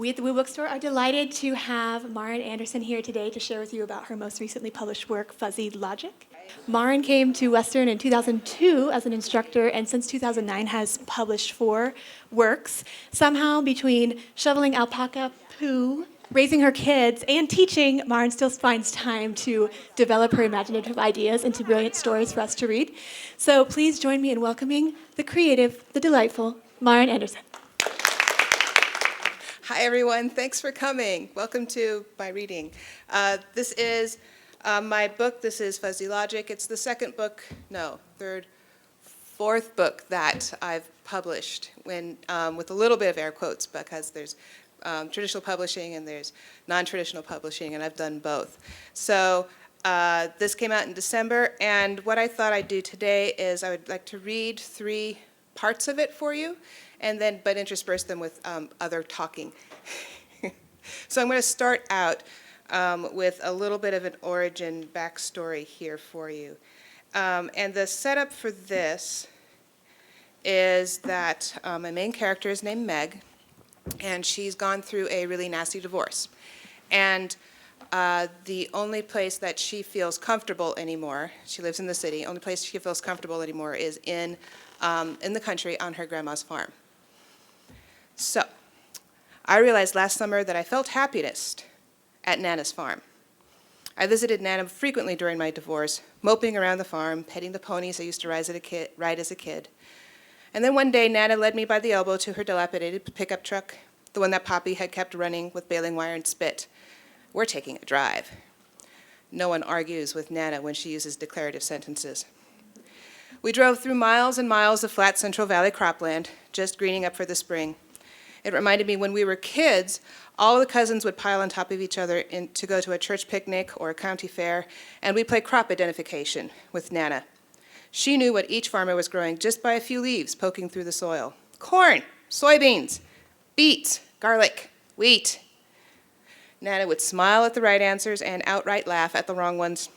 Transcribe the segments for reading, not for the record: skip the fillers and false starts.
We at the Bookstore are delighted to have Maren Anderson here today to share with you about her most recently published work, Fuzzy Logic. Maren came to Western in 2002 as an instructor, and since 2009 has published 4 works. Somehow, between shoveling alpaca poo, raising her kids, and teaching, Maren still finds time to develop her imaginative ideas into brilliant stories for us to read. So please join me in welcoming the creative, the delightful Maren Anderson. Hi, everyone. Thanks for coming. Welcome to my reading. This is my book. This is Fuzzy Logic. It's the fourth book that I've published with a little bit of air quotes because there's traditional publishing and there's non-traditional publishing, and I've done both. So this came out in December, and what I thought I'd do today is I would like to read 3 parts of it for you, but intersperse them with other talking. So I'm going to start out with a little bit of an origin backstory here for you. And the setup for this is that my main character is named Meg, and she's gone through a really nasty divorce. And the only place that she feels comfortable anymore, she lives in the city, only place she feels comfortable anymore is in the country on her grandma's farm. So, I realized last summer that I felt happiest at Nana's farm. I visited Nana frequently during my divorce, moping around the farm, petting the ponies I used to ride as a kid. And then one day, Nana led me by the elbow to her dilapidated pickup truck, the one that Poppy had kept running with baling wire and spit. We're taking a drive. No one argues with Nana when she uses declarative sentences. We drove through miles and miles of flat Central Valley cropland, just greening up for the spring. It reminded me when we were kids, all the cousins would pile on top of each other to go to a church picnic or a county fair, and we'd play crop identification with Nana. She knew what each farmer was growing just by a few leaves poking through the soil. Corn, soybeans, beets, garlic, wheat. Nana would smile at the right answers and outright laugh at the wrong ones.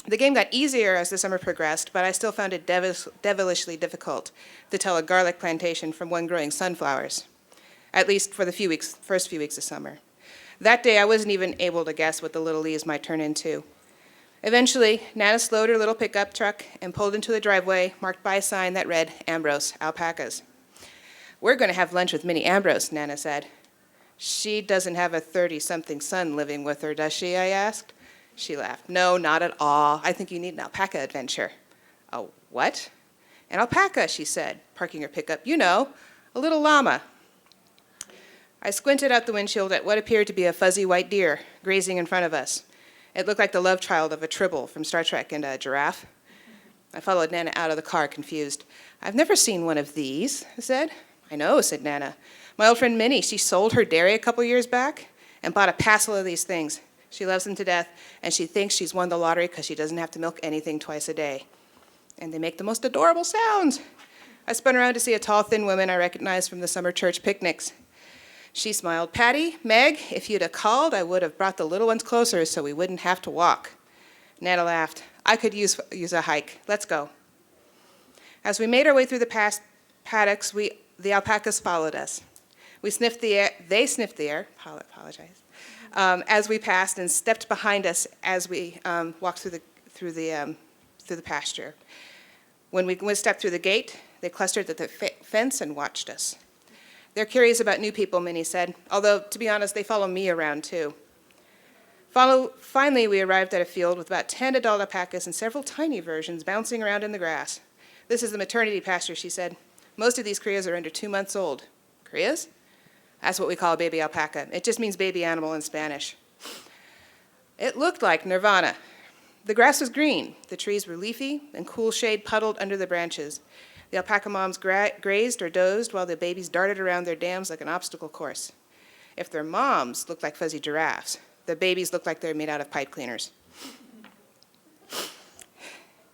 The game got easier as the summer progressed, but I still found it devilishly difficult to tell a garlic plantation from one growing sunflowers, at least for the first few weeks of summer. That day, I wasn't even able to guess what the little leaves might turn into. Eventually, Nana slowed her little pickup truck and pulled into the driveway marked by a sign that read, Ambrose, Alpacas. We're going to have lunch with Minnie Ambrose, Nana said. She doesn't have a 30-something son living with her, does she? I asked. She laughed. No, not at all. I think you need an alpaca adventure. A what? An alpaca, she said, parking her pickup. You know, a little llama. I squinted out the windshield at what appeared to be a fuzzy white deer grazing in front of us. It looked like the love child of a Tribble from Star Trek and a giraffe. I followed Nana out of the car, confused. I've never seen one of these, I said. I know, said Nana. My old friend Minnie, she sold her dairy a couple years back and bought a passel of these things. She loves them to death, and she thinks she's won the lottery because she doesn't have to milk anything twice a day. And they make the most adorable sounds. I spun around to see a tall, thin woman I recognized from the summer church picnics. She smiled. Patty, Meg, if you'd have called, I would have brought the little ones closer so we wouldn't have to walk. Nana laughed. I could use a hike. Let's go. As we made our way through the paddocks, the alpacas followed us. We sniffed the air. They sniffed the air. Apologize. As we passed and stepped behind us as we walked through the pasture. When we stepped through the gate, they clustered at the fence and watched us. They're curious about new people, Minnie said, although, to be honest, they follow me around, too. Finally, we arrived at a field with about 10 adult alpacas and several tiny versions bouncing around in the grass. This is the maternity pasture, she said. Most of these crias are under 2 months old. Crias? That's what we call a baby alpaca. It just means baby animal in Spanish. It looked like nirvana. The grass was green. The trees were leafy, and cool shade puddled under the branches. The alpaca moms grazed or dozed while the babies darted around their dams like an obstacle course. If their moms looked like fuzzy giraffes, the babies looked like they're made out of pipe cleaners.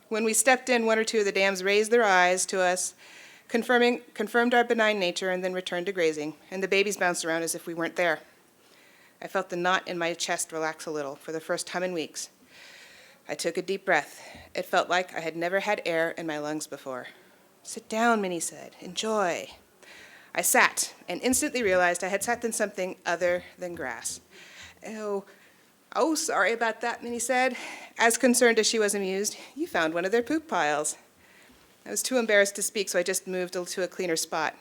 When we stepped in, 1 or 2 of the dams raised their eyes to us, confirmed our benign nature, and then returned to grazing, and the babies bounced around as if we weren't there. I felt the knot in my chest relax a little for the first time in weeks. I took a deep breath. It felt like I had never had air in my lungs before. Sit down, Minnie said. Enjoy. I sat and instantly realized I had sat in something other than grass. Oh, sorry about that, Minnie said. As concerned as she was amused, you found one of their poop piles. I was too embarrassed to speak, so I just moved to a cleaner spot.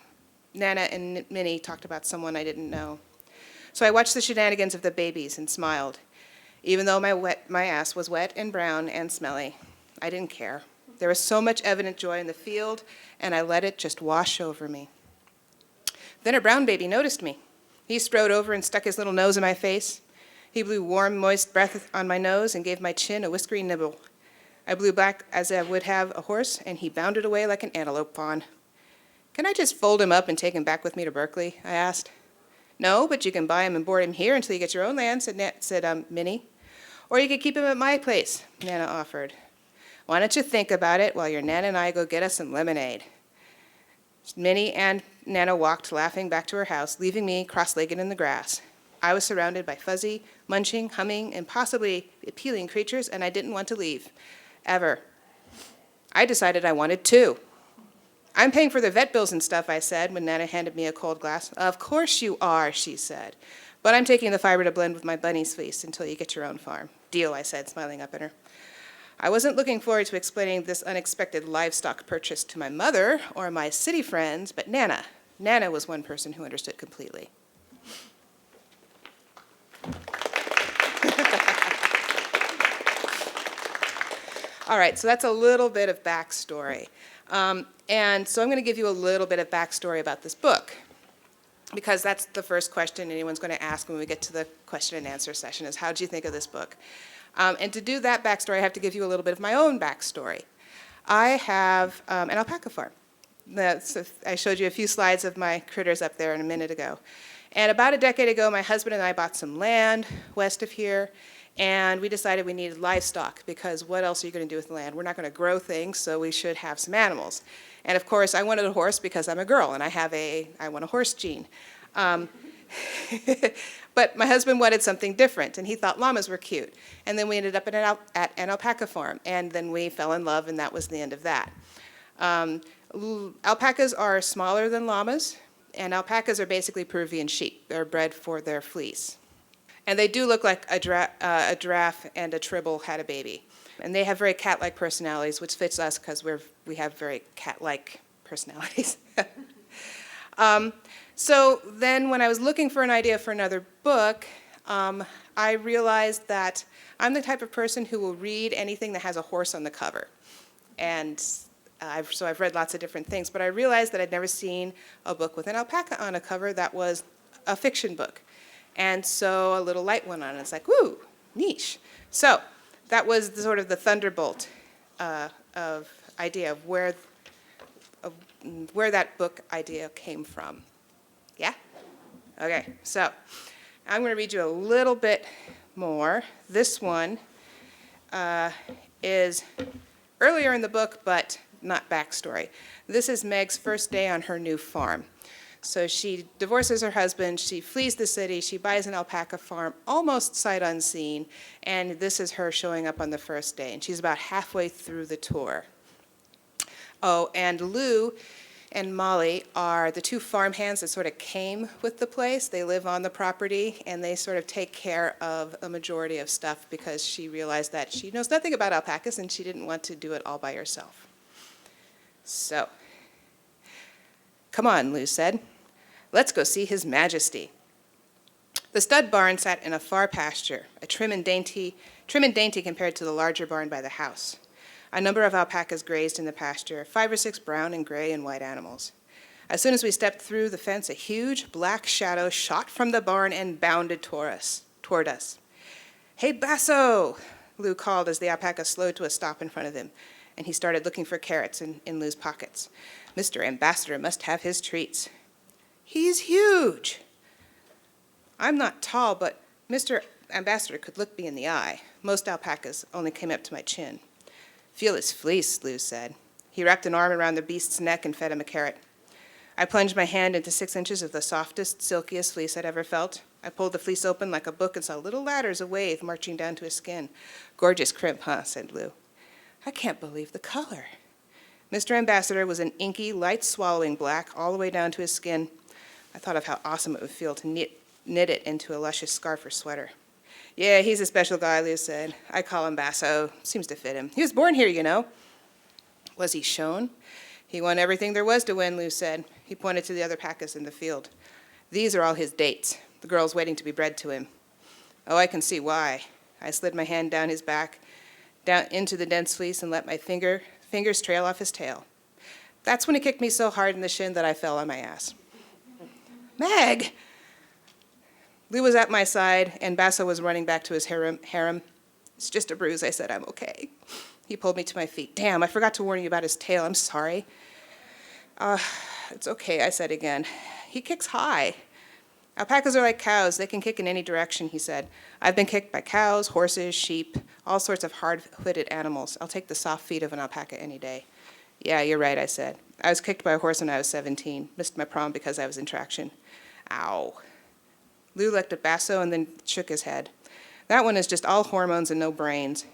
Nana and Minnie talked about someone I didn't know. So I watched the shenanigans of the babies and smiled. Even though my ass was wet and brown and smelly, I didn't care. There was so much evident joy in the field, and I let it just wash over me. Then a brown baby noticed me. He strode over and stuck his little nose in my face. He blew warm, moist breath on my nose and gave my chin a whiskery nibble. I blew back as I would have a horse, and he bounded away like an antelope fawn. Can I just fold him up and take him back with me to Berkeley? I asked. No, but you can buy him and board him here until you get your own land, said Minnie. Or you could keep him at my place, Nana offered. Why don't you think about it while your Nana and I go get us some lemonade? Minnie and Nana walked, laughing, back to her house, leaving me cross-legged in the grass. I was surrounded by fuzzy, munching, humming, and possibly appealing creatures, and I didn't want to leave, ever. I decided I wanted to. I'm paying for the vet bills and stuff, I said, when Nana handed me a cold glass. Of course you are, she said. But I'm taking the fiber to blend with my bunny's fleece until you get your own farm. Deal, I said, smiling up at her. I wasn't looking forward to explaining this unexpected livestock purchase to my mother or my city friends, but Nana. Nana was one person who understood completely. All right, so that's a little bit of backstory. And so I'm going to give you a little bit of backstory about this book, because that's the first question anyone's going to ask when we get to the question and answer session is, how did you think of this book? And to do that backstory, I have to give you a little bit of my own backstory. I have an alpaca farm. I showed you a few slides of my critters up there a minute ago. And about a decade ago, my husband and I bought some land west of here, and we decided we needed livestock, because what else are you going to do with the land? We're not going to grow things, so we should have some animals. And of course, I wanted a horse because I'm a girl, and I want a horse gene. But my husband wanted something different, and he thought llamas were cute. And then we ended up at an alpaca farm, and then we fell in love, and that was the end of that. Alpacas are smaller than llamas, and alpacas are basically Peruvian sheep. They're bred for their fleece. And they do look like a giraffe and a tribble had a baby. And they have very cat-like personalities, which fits us because we have very cat-like personalities. So then when I was looking for an idea for another book, I realized that I'm the type of person who will read anything that has a horse on the cover. And so I've read lots of different things, but I realized that I'd never seen a book with an alpaca on a cover that was a fiction book. And so a little light went on, and it's like, woo, niche. So that was sort of the thunderbolt of idea of where that book idea came from. Yeah? Okay, so I'm going to read you a little bit more. This one is earlier in the book, but not backstory. This is Meg's first day on her new farm. So she divorces her husband, she flees the city, she buys an alpaca farm, almost sight unseen, and this is her showing up on the first day, and she's about halfway through the tour. Oh, and Lou and Molly are the two farm hands that sort of came with the place. They live on the property, and they sort of take care of a majority of stuff because she realized that she knows nothing about alpacas, and she didn't want to do it all by herself. So, come on, Lou said. Let's go see His Majesty. The stud barn sat in a far pasture, trim and dainty compared to the larger barn by the house. A number of alpacas grazed in the pasture, 5 or 6 brown and gray and white animals. As soon as we stepped through the fence, a huge black shadow shot from the barn and bounded toward us. Hey, Basso, Lou called as the alpaca slowed to a stop in front of him, and he started looking for carrots in Lou's pockets. Mr. Ambassador must have his treats. He's huge. I'm not tall, but Mr. Ambassador could look me in the eye. Most alpacas only came up to my chin. Feel his fleece, Lou said. He wrapped an arm around the beast's neck and fed him a carrot. I plunged my hand into 6 inches of the softest, silkiest fleece I'd ever felt. I pulled the fleece open like a book and saw little ladders of wave marching down to his skin. Gorgeous crimp, huh, said Lou. I can't believe the color. Mr. Ambassador was an inky, light-swallowing black all the way down to his skin. I thought of how awesome it would feel to knit it into a luscious scarf or sweater. Yeah, he's a special guy, Lou said. I call him Basso. Seems to fit him. He was born here, you know. Was he shown? He won everything there was to win, Lou said. He pointed to the other packas in the field. These are all his dates, the girls waiting to be bred to him. Oh, I can see why. I slid my hand down his back, down into the dense fleece, and let my fingers trail off his tail. That's when he kicked me so hard in the shin that I fell on my ass. Meg! Lou was at my side, and Basso was running back to his harem. It's just a bruise, I said. I'm okay. He pulled me to my feet. Damn, I forgot to warn you about his tail. I'm sorry. It's okay, I said again. He kicks high. Alpacas are like cows. They can kick in any direction, he said. I've been kicked by cows, horses, sheep, all sorts of hard-footed animals. I'll take the soft feet of an alpaca any day. Yeah, you're right, I said. I was kicked by a horse when I was 17. Missed my prom because I was in traction. Ow. Lou looked at Basso and then shook his head. That one is just all hormones and no brains.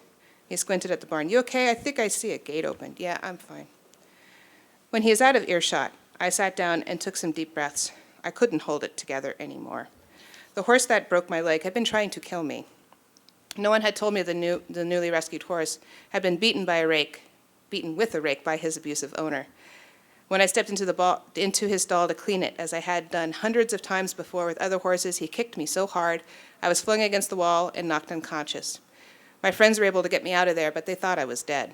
He squinted at the barn. You okay? I think I see a gate opened. Yeah, I'm fine. When he is out of earshot, I sat down and took some deep breaths. I couldn't hold it together anymore. The horse that broke my leg had been trying to kill me. No one had told me the newly rescued horse had been beaten with a rake by his abusive owner. When I stepped into his stall to clean it, as I had done hundreds of times before with other horses, he kicked me so hard I was flung against the wall and knocked unconscious. My friends were able to get me out of there, but they thought I was dead.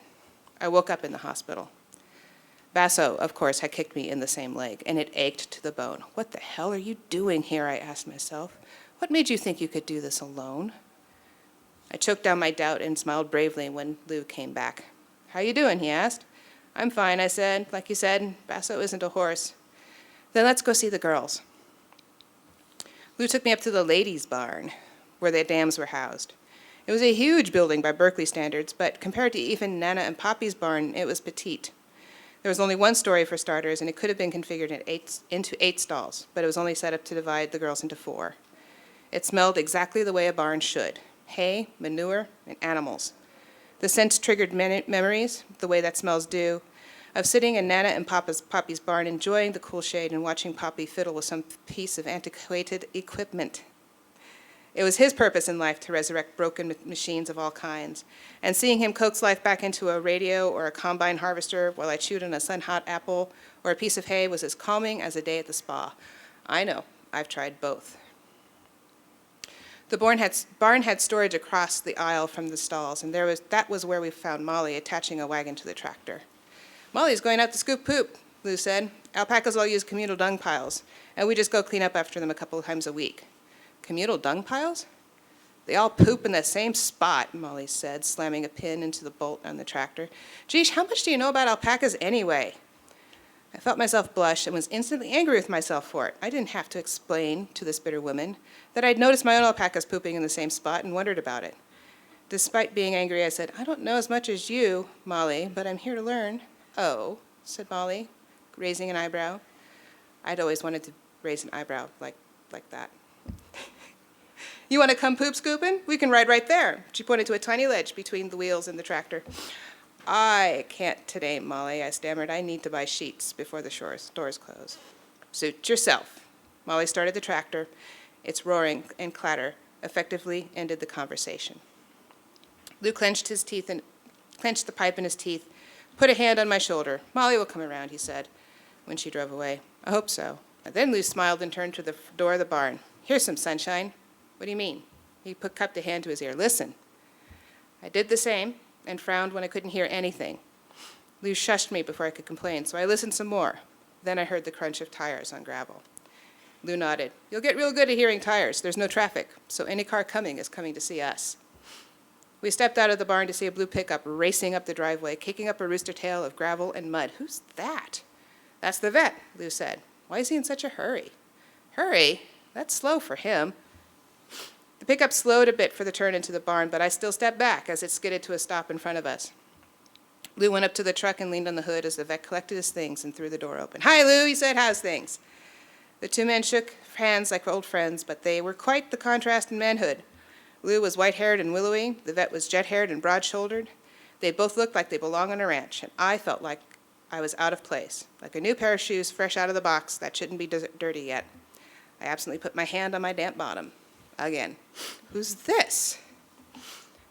I woke up in the hospital. Basso, of course, had kicked me in the same leg, and it ached to the bone. What the hell are you doing here, I asked myself. What made you think you could do this alone? I choked down my doubt and smiled bravely when Lou came back. How you doing, he asked. I'm fine, I said. Like you said, Basso isn't a horse. Then let's go see the girls. Lou took me up to the ladies' barn, where the dams were housed. It was a huge building by Berkeley standards, but compared to even Nana and Poppy's barn, it was petite. There was only one story for starters, and it could have been configured into 8 stalls, but it was only set up to divide the girls into 4. It smelled exactly the way a barn should: hay, manure, and animals. The scents triggered memories, the way that smells do, of sitting in Nana and Poppy's barn, enjoying the cool shade and watching Poppy fiddle with some piece of antiquated equipment. It was his purpose in life to resurrect broken machines of all kinds, and seeing him coax life back into a radio or a combine harvester while I chewed on a sun-hot apple or a piece of hay was as calming as a day at the spa. I know, I've tried both. The barn had storage across the aisle from the stalls, and that was where we found Molly attaching a wagon to the tractor. Molly's going out to scoop poop, Lou said. Alpacas all use communal dung piles, and we just go clean up after them a couple of times a week. Communal dung piles? They all poop in the same spot, Molly said, slamming a pin into the bolt on the tractor. Geesh, how much do you know about alpacas anyway? I felt myself blush and was instantly angry with myself for it. I didn't have to explain to this bitter woman that I'd noticed my own alpacas pooping in the same spot and wondered about it. Despite being angry, I said, I don't know as much as you, Molly, but I'm here to learn. Oh, said Molly, raising an eyebrow. I'd always wanted to raise an eyebrow like that. You want to come poop scooping? We can ride right there. She pointed to a tiny ledge between the wheels and the tractor. I can't today, Molly, I stammered. I need to buy sheets before the doors close. Suit yourself. Molly started the tractor. Its roaring and clatter effectively ended the conversation. Lou clenched the pipe in his teeth, put a hand on my shoulder. Molly will come around, he said, when she drove away. I hope so. And then Lou smiled and turned to the door of the barn. Here's some sunshine. What do you mean? He cupped a hand to his ear. Listen. I did the same and frowned when I couldn't hear anything. Lou shushed me before I could complain, so I listened some more. Then I heard the crunch of tires on gravel. Lou nodded. You'll get real good at hearing tires. There's no traffic, so any car coming is coming to see us. We stepped out of the barn to see a blue pickup racing up the driveway, kicking up a rooster tail of gravel and mud. Who's that? That's the vet, Lou said. Why is he in such a hurry? Hurry? That's slow for him. The pickup slowed a bit for the turn into the barn, but I still stepped back as it skidded to a stop in front of us. Lou went up to the truck and leaned on the hood as the vet collected his things and threw the door open. Hi, Lou, he said. How's things? The two men shook hands like old friends, but they were quite the contrast in manhood. Lou was white-haired and willowy. The vet was jet-haired and broad-shouldered. They both looked like they belonged on a ranch, and I felt like I was out of place, like a new pair of shoes fresh out of the box that shouldn't be dirty yet. I absently put my hand on my damp bottom. Again. Who's this?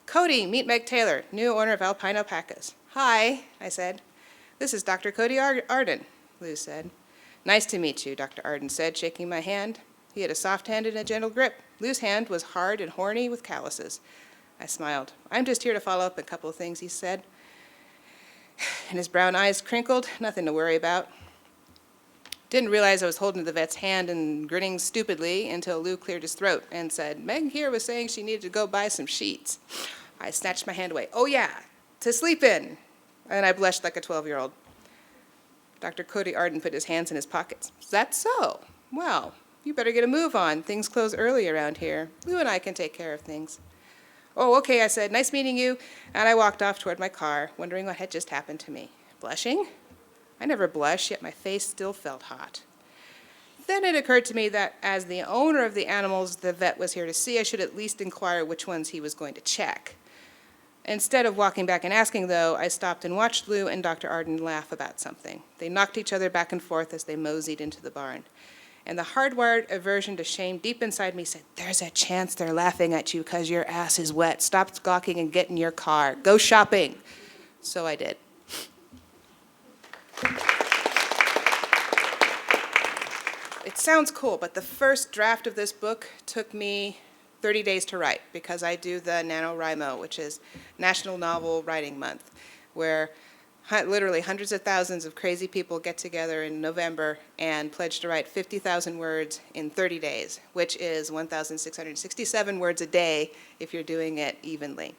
Cody, meet Meg Taylor, new owner of Alpine Alpacas. Hi, I said. This is Dr. Cody Arden, Lou said. Nice to meet you, Dr. Arden said, shaking my hand. He had a soft hand and a gentle grip. Lou's hand was hard and horny with calluses. I smiled. I'm just here to follow up a couple of things, he said. And his brown eyes crinkled, nothing to worry about. Didn't realize I was holding the vet's hand and grinning stupidly until Lou cleared his throat and said, Meg here was saying she needed to go buy some sheets. I snatched my hand away. Oh yeah, to sleep in. And I blushed like a 12-year-old. Dr. Cody Arden put his hands in his pockets. Is that so? Well, you better get a move on. Things close early around here. Lou and I can take care of things. Oh, okay, I said. Nice meeting you. And I walked off toward my car, wondering what had just happened to me. Blushing? I never blush, yet my face still felt hot. Then it occurred to me that as the owner of the animals the vet was here to see, I should at least inquire which ones he was going to check. Instead of walking back and asking, though, I stopped and watched Lou and Dr. Arden laugh about something. They knocked each other back and forth as they moseyed into the barn. And the hardwired aversion to shame deep inside me said, there's a chance they're laughing at you because your ass is wet. Stop gawking and get in your car. Go shopping. So I did. It sounds cool, but the first draft of this book took me 30 days to write because I do the NaNoWriMo, which is National Novel Writing Month, where literally hundreds of thousands of crazy people get together in November and pledge to write 50,000 words in 30 days, which is 1,667 words a day if you're doing it evenly.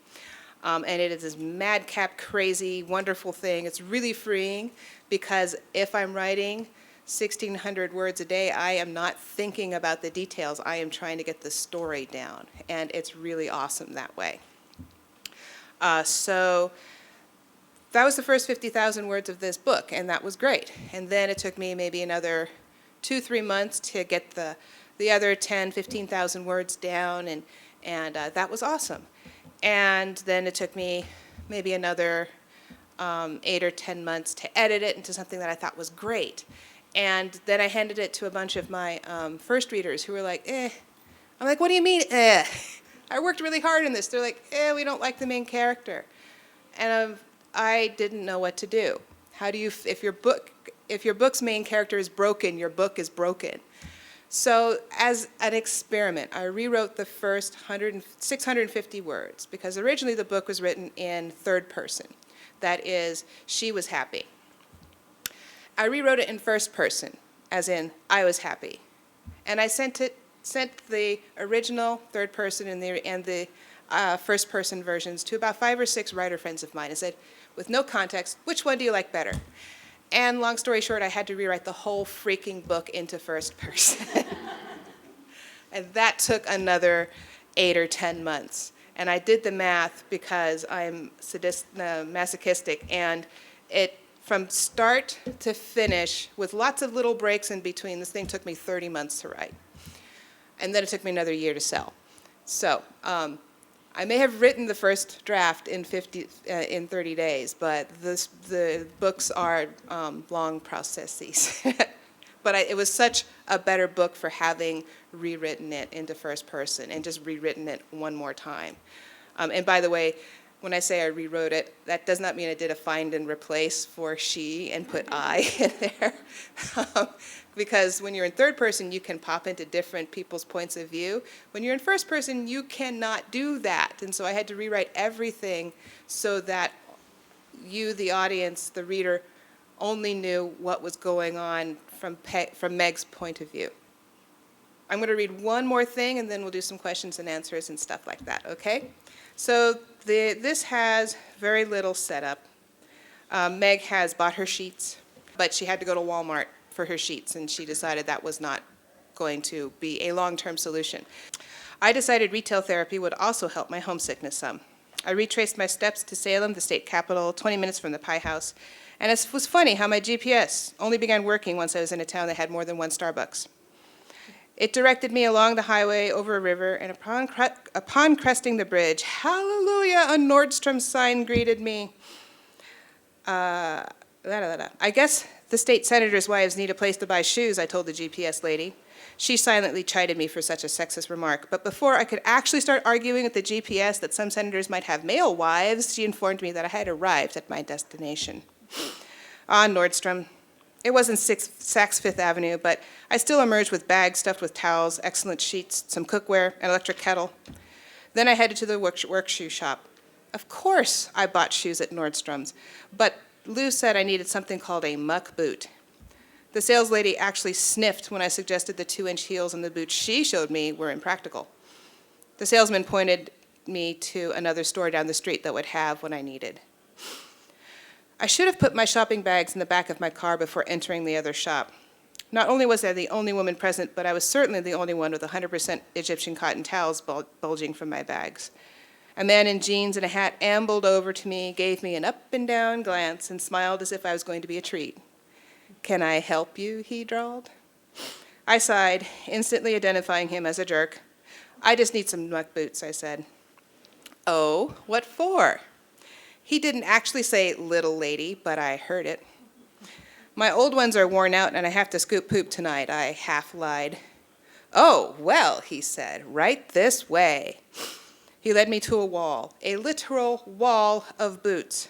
And it is this madcap, crazy, wonderful thing. It's really freeing because if I'm writing 1,600 words a day, I am not thinking about the details. I am trying to get the story down, and it's really awesome that way. So that was the first 50,000 words of this book, and that was great. And then it took me maybe another 2-3 months to get the other 10, 15,000 words down, and that was awesome. And then it took me maybe another 8 or 10 months to edit it into something that I thought was great. And then I handed it to a bunch of my first readers who were like, eh. I'm like, what do you mean, eh? I worked really hard on this. They're like, we don't like the main character. And I didn't know what to do. How do you, if your book's main character is broken, your book is broken. So as an experiment, I rewrote the first 650 words because originally the book was written in third person. That is, she was happy. I rewrote it in first person, as in, I was happy. And I sent the original third person and the first person versions to about 5 or 6 writer friends of mine and said, with no context, which one do you like better? And long story short, I had to rewrite the whole freaking book into first person. And that took another 8 or 10 months. And I did the math because I'm masochistic, and it, from start to finish, with lots of little breaks in between, this thing took me 30 months to write. And then it took me another year to sell. So I may have written the first draft in 30 days, but the books are long processes. But it was such a better book for having rewritten it into first person and just rewritten it one more time. And by the way, when I say I rewrote it, that does not mean I did a find and replace for she and put I in there. Because when you're in third person, you can pop into different people's points of view. When you're in first person, you cannot do that. And so I had to rewrite everything so that you, the audience, the reader, only knew what was going on from Meg's point of view. I'm going to read one more thing, and then we'll do some questions and answers and stuff like that, okay? So this has very little setup. Meg has bought her sheets, but she had to go to Walmart for her sheets, and she decided that was not going to be a long-term solution. I decided retail therapy would also help my homesickness some. I retraced my steps to Salem, the state capital, 20 minutes from the Pie House, and it was funny how my GPS only began working once I was in a town that had more than one Starbucks. It directed me along the highway over a river, and upon cresting the bridge, hallelujah, a Nordstrom sign greeted me. I guess the state senators' wives need a place to buy shoes, I told the GPS lady. She silently chided me for such a sexist remark, but before I could actually start arguing with the GPS that some senators might have male wives, she informed me that I had arrived at my destination. Ah, Nordstrom. It wasn't Saks Fifth Avenue, but I still emerged with bags stuffed with towels, excellent sheets, some cookware, an electric kettle. Then I headed to the work shoe shop. Of course I bought shoes at Nordstrom's, but Lou said I needed something called a muck boot. The sales lady actually sniffed when I suggested the 2-inch heels, and the boots she showed me were impractical. The salesman pointed me to another store down the street that would have what I needed. I should have put my shopping bags in the back of my car before entering the other shop. Not only was I the only woman present, but I was certainly the only one with 100% Egyptian cotton towels bulging from my bags. A man in jeans and a hat ambled over to me, gave me an up and down glance, and smiled as if I was going to be a treat. "Can I help you?" he drawled. I sighed, instantly identifying him as a jerk. "I just need some muck boots," I said. "Oh, what for?" He didn't actually say "little lady," but I heard it. "My old ones are worn out and I have to scoop poop tonight," I half lied. "Oh, well," he said, "right this way." He led me to a wall, a literal wall of boots.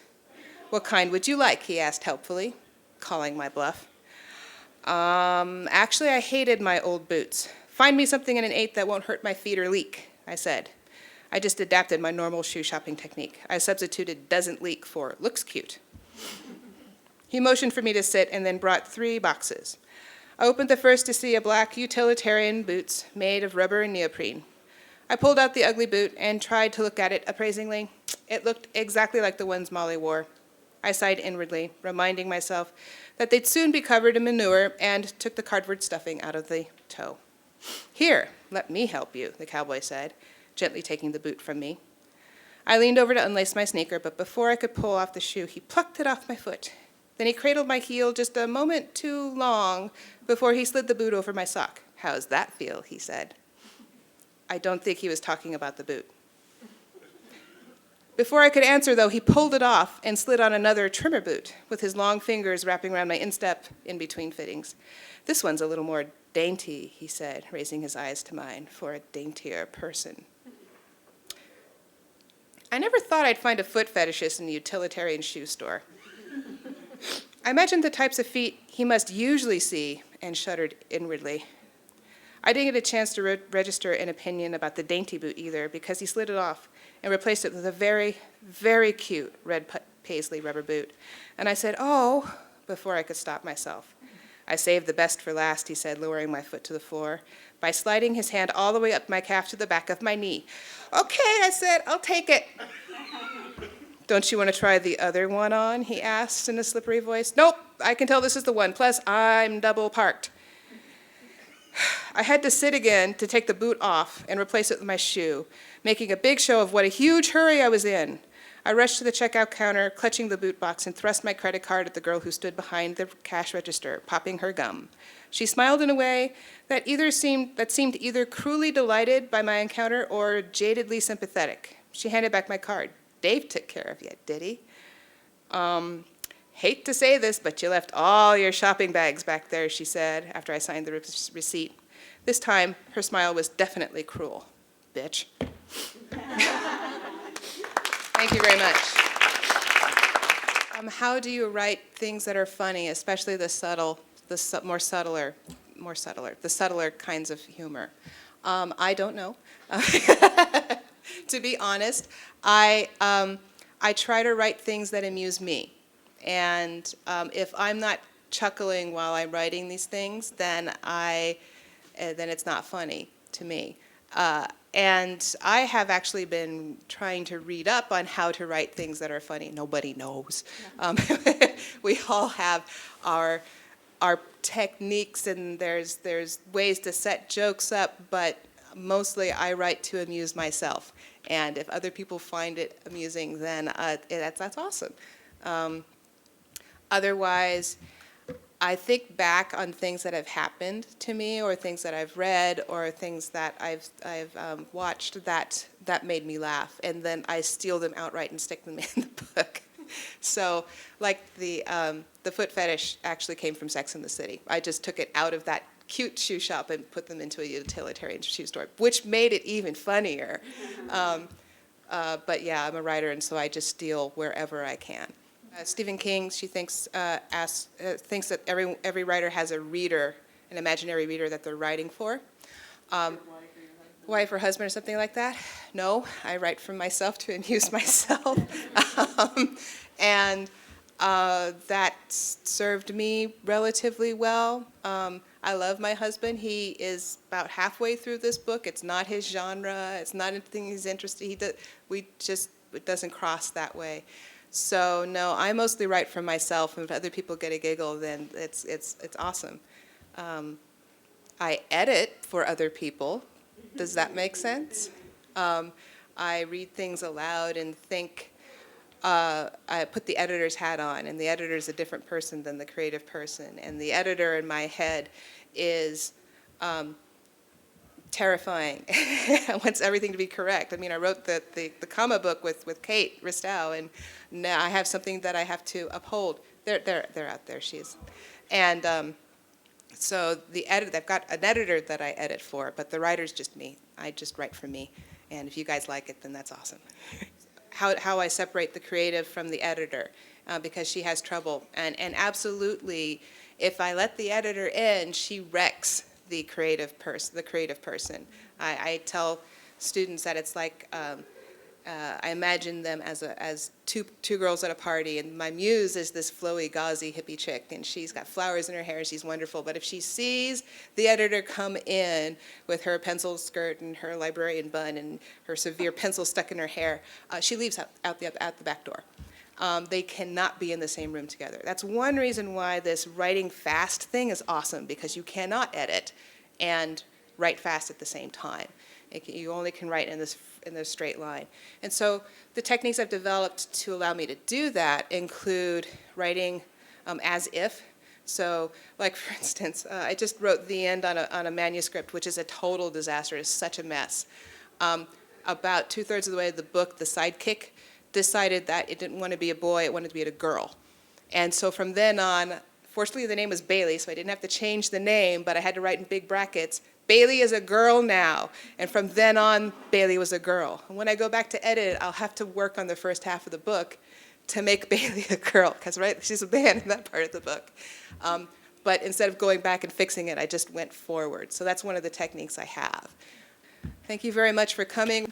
"What kind would you like?" he asked helpfully, calling my bluff. Actually, I hated my old boots. "Find me something in an 8 that won't hurt my feet or leak," I said. I just adapted my normal shoe shopping technique. I substituted "doesn't leak" for "looks cute." He motioned for me to sit and then brought 3 boxes. I opened the first to see a black utilitarian boots made of rubber and neoprene. I pulled out the ugly boot and tried to look at it appraisingly. It looked exactly like the ones Molly wore. I sighed inwardly, reminding myself that they'd soon be covered in manure, and took the cardboard stuffing out of the toe. "Here, let me help you," the cowboy said, gently taking the boot from me. I leaned over to unlace my sneaker, but before I could pull off the shoe, he plucked it off my foot. Then he cradled my heel just a moment too long before he slid the boot over my sock. "How's that feel?" he said. I don't think he was talking about the boot. Before I could answer, though, he pulled it off and slid on another trimmer boot, with his long fingers wrapping around my instep in between fittings. "This one's a little more dainty," he said, raising his eyes to mine, "for a daintier person." I never thought I'd find a foot fetishist in a utilitarian shoe store. I imagined the types of feet he must usually see and shuddered inwardly. I didn't get a chance to register an opinion about the dainty boot either, because he slid it off and replaced it with a very, very cute red paisley rubber boot. And I said, "Oh," before I could stop myself. "I saved the best for last," he said, lowering my foot to the floor by sliding his hand all the way up my calf to the back of my knee. "Okay," I said, "I'll take it." "Don't you want to try the other one on?" he asked in a slippery voice. "Nope, I can tell this is the one. Plus, I'm double parked." I had to sit again to take the boot off and replace it with my shoe, making a big show of what a huge hurry I was in. I rushed to the checkout counter, clutching the boot box, and thrust my credit card at the girl who stood behind the cash register, popping her gum. She smiled in a way that seemed either cruelly delighted by my encounter or jadedly sympathetic. She handed back my card. "Dave took care of you, did he?" "Hate to say this, but you left all your shopping bags back there," she said, after I signed the receipt. This time, her smile was definitely cruel. "Bitch." Thank you very much. How do you write things that are funny, especially the subtler kinds of humor? I don't know. To be honest, I try to write things that amuse me. And if I'm not chuckling while I'm writing these things, then it's not funny to me. And I have actually been trying to read up on how to write things that are funny. Nobody knows. We all have our techniques, and there's ways to set jokes up, but mostly I write to amuse myself. And if other people find it amusing, then that's awesome. Otherwise, I think back on things that have happened to me, or things that I've read, or things that I've watched that made me laugh, and then I steal them outright and stick them in the book. So, like the foot fetish actually came from Sex and the City. I just took it out of that cute shoe shop and put them into a utilitarian shoe store, which made it even funnier. But yeah, I'm a writer, and so I just steal wherever I can. Stephen King, she thinks thinks that every writer has a reader, an imaginary reader that they're writing for. Wife or husband or something like that? No, I write for myself to amuse myself. And that served me relatively well. I love my husband. He is about halfway through this book. It's not his genre. It's not anything he's interested in. It doesn't cross that way. So no, I mostly write for myself, and if other people get a giggle, then it's awesome. I edit for other people. Does that make sense? I read things aloud and think. I put the editor's hat on, and the editor's a different person than the creative person. And the editor in my head is terrifying. Wants everything to be correct. I mean, I wrote the comma book with Kate Ristow, and now I have something that I have to uphold. They're out there. And so I've got an editor that I edit for, but the writer's just me. I just write for me, and if you guys like it, then that's awesome. How I separate the creative from the editor, because she has trouble, and absolutely, if I let the editor in, she wrecks the creative person. I tell students that it's like I imagine them as two girls at a party, and my muse is this flowy, gauzy, hippie chick, and she's got flowers in her hair, and she's wonderful. But if she sees the editor come in with her pencil skirt and her librarian bun and her severe pencil stuck in her hair, she leaves out the back door. They cannot be in the same room together. That's one reason why this writing fast thing is awesome, because you cannot edit and write fast at the same time. You only can write in this straight line. And so the techniques I've developed to allow me to do that include writing as if. So, like for instance, I just wrote the end on a manuscript, which is a total disaster. It's such a mess. About 2/3 of the way of the book, the sidekick decided that it didn't want to be a boy, it wanted to be a girl. And so from then on, fortunately the name was Bailey, so I didn't have to change the name, but I had to write in big brackets, Bailey is a girl now. And from then on, Bailey was a girl. And when I go back to edit, I'll have to work on the first half of the book to make Bailey a girl, because she's a man in that part of the book. But instead of going back and fixing it, I just went forward. So that's one of the techniques I have. Thank you very much for coming.